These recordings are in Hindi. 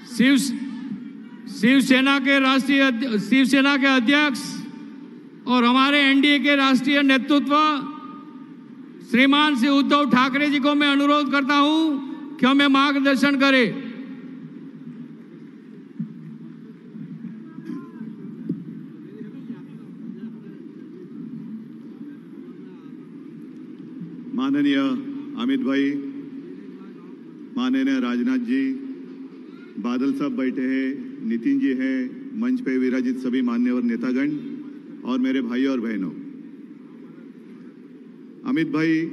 शिवसेना के अध्यक्ष और हमारे एनडीए के राष्ट्रीय नेतृत्व श्रीमान श्री उद्धव ठाकरे जी को मैं अनुरोध करता हूं कि हमें मार्गदर्शन करें। माननीय अमित भाई, माननीय राजनाथ जी, बादल साहब बैठे हैं, नितिन जी हैं, मंच पे विराजित सभी मान्यवर नेतागण और मेरे भाई और बहनों। अमित भाई,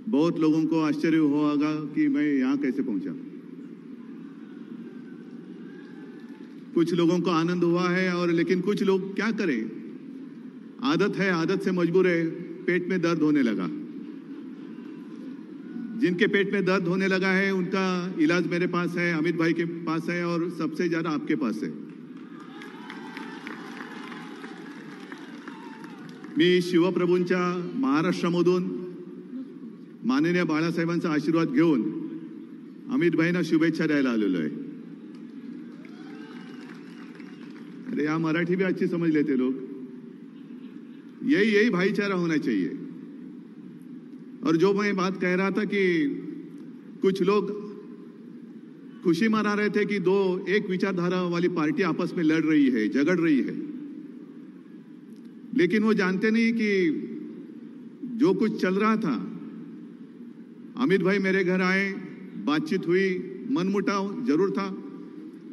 बहुत लोगों को आश्चर्य होगा कि मैं यहां कैसे पहुंचा। कुछ लोगों को आनंद हुआ है और लेकिन कुछ लोग क्या करें, आदत है, आदत से मजबूर है, पेट में दर्द होने लगा। जिनके पेट में दर्द होने लगा है उनका इलाज मेरे पास है, अमित भाई के पास है और सबसे ज्यादा आपके पास है। मी शिवप्रभूंच्या महाराष्ट्रामधून माननीय बाळासाहेबांचा आशीर्वाद घेऊन अमित भाईंना शुभेच्छा द्यायला आलेलो आहे। अरे या मराठी भी अच्छी समझ लेते लोग। यही भाईचारा होना चाहिए। और जो मैं बात कह रहा था कि कुछ लोग खुशी मना रहे थे कि एक विचारधारा वाली पार्टी आपस में लड़ रही है, झगड़ रही है, लेकिन वो जानते नहीं कि जो कुछ चल रहा था, अमित भाई मेरे घर आए, बातचीत हुई, मनमुटाव जरूर था,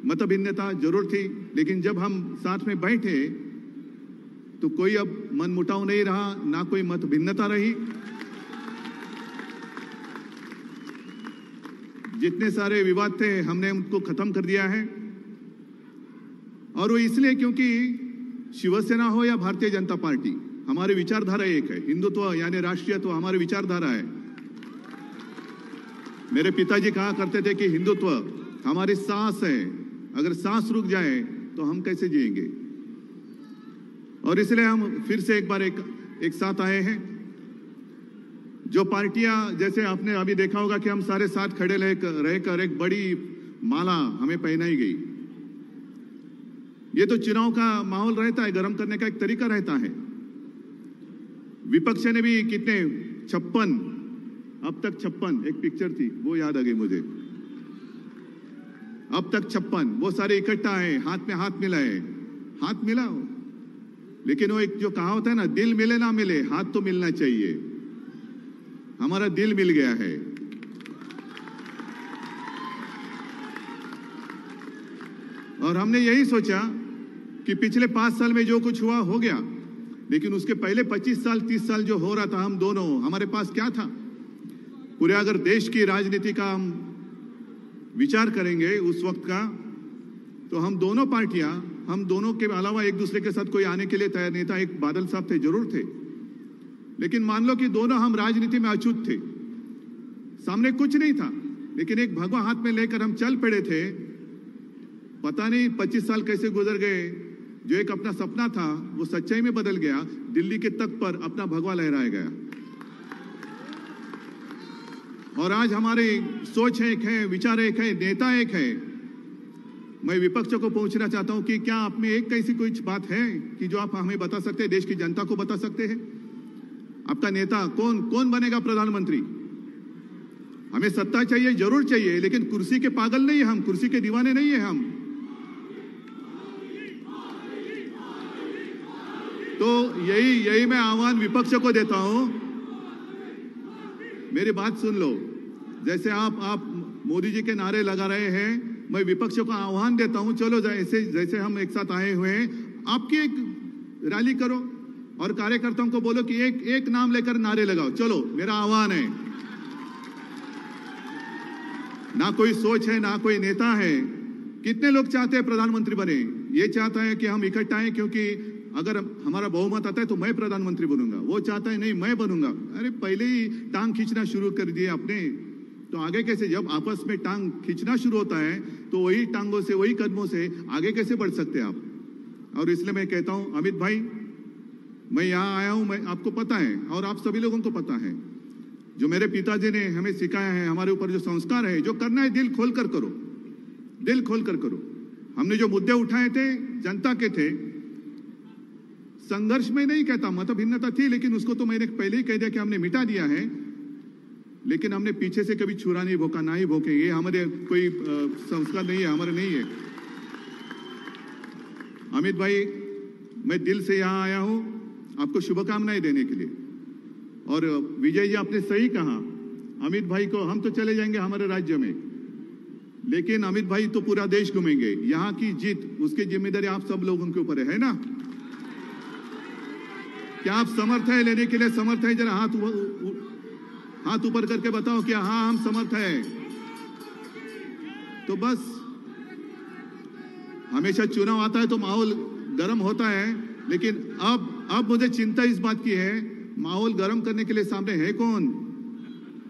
मतभिन्नता जरूर थी, लेकिन जब हम साथ में बैठे तो कोई अब मनमुटाव नहीं रहा, ना कोई मतभिन्नता रही। जितने सारे विवाद थे हमने उनको खत्म कर दिया है। और वो इसलिए क्योंकि शिवसेना हो या भारतीय जनता पार्टी, हमारी विचारधारा एक है। हिंदुत्व यानी राष्ट्रीयत्व हमारी विचारधारा है। मेरे पिताजी कहा करते थे कि हिंदुत्व हमारी सांस है, अगर सांस रुक जाए तो हम कैसे जिएंगे। और इसलिए हम फिर से एक बार एक साथ आए हैं। जो पार्टियां, जैसे आपने अभी देखा होगा कि हम सारे साथ खड़े रहकर एक बड़ी माला हमें पहनाई गई। ये तो चुनाव का माहौल रहता है, गर्म करने का एक तरीका रहता है। विपक्ष ने भी कितने 56, अब तक 56, एक पिक्चर थी वो याद आ गई मुझे, अब तक 56, वो सारे इकट्ठा है, हाथ में हाथ मिलाए, हाथ मिलाओ। लेकिन वो एक जो कहावत है ना, दिल मिले ना मिले, हाथ तो मिलना चाहिए। हमारा दिल मिल गया है। और हमने यही सोचा कि पिछले 5 साल में जो कुछ हुआ हो गया, लेकिन उसके पहले 25 साल 30 साल जो हो रहा था, हम दोनों, हमारे पास क्या था। पूरे अगर देश की राजनीति का हम विचार करेंगे उस वक्त का, तो हम दोनों पार्टियां, हम दोनों के अलावा एक दूसरे के साथ कोई आने के लिए तैयार नहीं था। एक बादल साहब थे, जरूर थे, लेकिन मान लो कि दोनों हम राजनीति में अछूत थे, सामने कुछ नहीं था, लेकिन एक भगवा हाथ में लेकर हम चल पड़े थे। पता नहीं 25 साल कैसे गुजर गए। जो एक अपना सपना था वो सच्चाई में बदल गया। दिल्ली के तख्त पर अपना भगवा लहराया गया। और आज हमारी सोच एक है, विचार एक है, नेता एक है। मैं विपक्ष को पूछना चाहता हूं कि क्या आप में एक कैसी कोई बात है कि जो आप हमें बता सकते हैं, देश की जनता को बता सकते हैं। आपका नेता कौन बनेगा प्रधानमंत्री। हमें सत्ता चाहिए, जरूर चाहिए, लेकिन कुर्सी के पागल नहीं है हम, कुर्सी के दीवाने नहीं है हम। तो यही मैं आह्वान विपक्ष को देता हूं। मेरी बात सुन लो। जैसे आप मोदी जी के नारे लगा रहे हैं, मैं विपक्ष को आह्वान देता हूं, चलो जैसे हम एक साथ आए हुए हैं, आपकी एक रैली करो और कार्यकर्ताओं को बोलो कि एक नाम लेकर नारे लगाओ। चलो, मेरा आह्वान है। ना कोई सोच है, ना कोई नेता है। कितने लोग चाहते हैं प्रधानमंत्री बने। ये चाहता है कि हम इकट्ठा आए, क्योंकि अगर हमारा बहुमत आता है तो मैं प्रधानमंत्री बनूंगा। वो चाहता है नहीं, मैं बनूंगा। अरे पहले ही टांग खींचना शुरू कर दिए आपने, तो आगे कैसे। जब आपस में टांग खींचना शुरू होता है तो वही टांगों से, वही कदमों से आगे कैसे बढ़ सकते हैं आप। और इसलिए मैं कहता हूं, अमित भाई, मैं यहां आया हूं, मैं आपको पता है और आप सभी लोगों को पता है, जो मेरे पिताजी ने हमें सिखाया है, हमारे ऊपर जो संस्कार है, जो करना है दिल खोल कर करो, दिल खोल कर करो। हमने जो मुद्दे उठाए थे जनता के थे, संघर्ष में नहीं कहता, मत भिन्नता थी, लेकिन उसको तो मैंने पहले ही कह दिया कि हमने मिटा दिया है, लेकिन हमने पीछे से कभी छुरा नहीं भोंका, ना ही भोंके। ये हमारे कोई संस्कार नहीं है, हमारे नहीं है। अमित भाई, मैं दिल से यहां आया हूं आपको शुभकामनाएं देने के लिए। और विजय जी, आपने सही कहा, अमित भाई को हम तो चले जाएंगे हमारे राज्य में, लेकिन अमित भाई तो पूरा देश घूमेंगे। यहां की जीत, उसकी जिम्मेदारी आप सब लोगों के ऊपर है ना? क्या आप समर्थ है लेने के लिए? समर्थ है? जरा हाथ ऊपर करके बताओ क्या हाँ हम समर्थ है। तो बस, हमेशा चुनाव आता है तो माहौल गर्म होता है, लेकिन अब मुझे चिंता इस बात की है, माहौल गर्म करने के लिए सामने है कौन?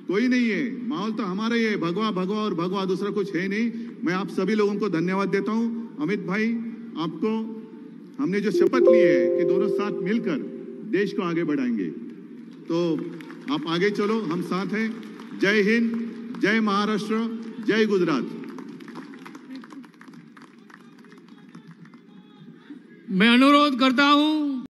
कोई नहीं है। माहौल तो हमारा ही है, भगवा भगवा और भगवा, दूसरा कुछ है नहीं। मैं आप सभी लोगों को धन्यवाद देता हूं। अमित भाई, आपको हमने जो शपथ ली है कि दोनों साथ मिलकर देश को आगे बढ़ाएंगे, तो आप आगे चलो, हम साथ हैं। जय हिंद, जय महाराष्ट्र, जय गुजरात। मैं अनुरोध करता हूं